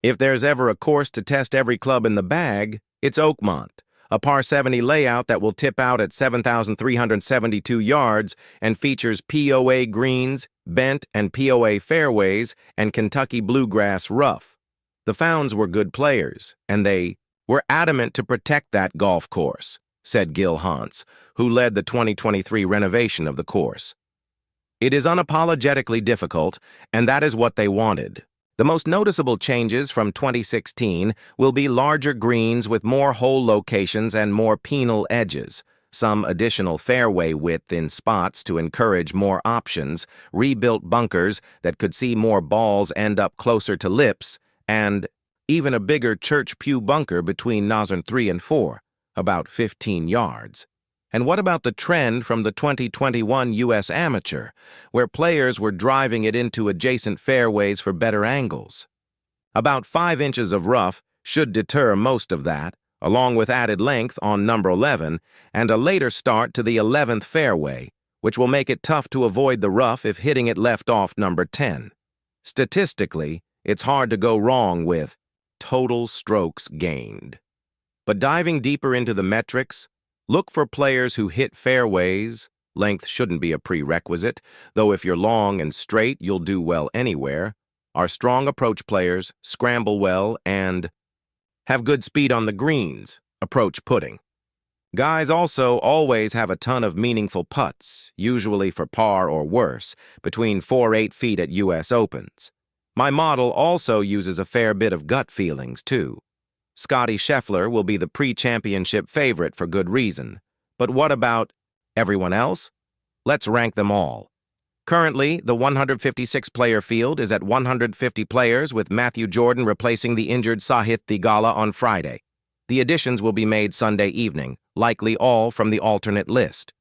If there's ever a course to test every club in the bag, it's Oakmont, a par 70 layout that will tip out at 7,372 yards and features POA greens, bent and POA fairways, and Kentucky bluegrass rough. The Founds were good players, and they were adamant to protect that golf course, said Gil Hans, who led the 2023 renovation of the course. It is unapologetically difficult, and that is what they wanted. The most noticeable changes from 2016 will be larger greens with more hole locations and more penal edges, some additional fairway width in spots to encourage more options, rebuilt bunkers that could see more balls end up closer to lips, and even a bigger church pew bunker between Nozzern 3 and 4, about 15 yards. And what about the trend from the 2021 U.S. Amateur, where players were driving it into adjacent fairways for better angles? About 5 inches of rough should deter most of that, along with added length on number 11 and a later start to the 11th fairway, which will make it tough to avoid the rough if hitting it left off number 10. Statistically, it's hard to go wrong with total strokes gained. But diving deeper into the metrics, look for players who hit fairways. Length shouldn't be a prerequisite, though if you're long and straight, you'll do well anywhere. Are strong approach players, scramble well, and have good speed on the greens, approach putting. Guys also always have a ton of meaningful putts, usually for par or worse, between 4-8 feet at U.S. Opens. My model also uses a fair bit of gut feelings, too. Scotty Scheffler will be the pre-championship favorite for good reason. But what about everyone else? Let's rank them all. Currently, the 156-player field is at 150 players, with Matthew Jordan replacing the injured Sahith Theegala on Friday. The additions will be made Sunday evening, likely all from the alternate list.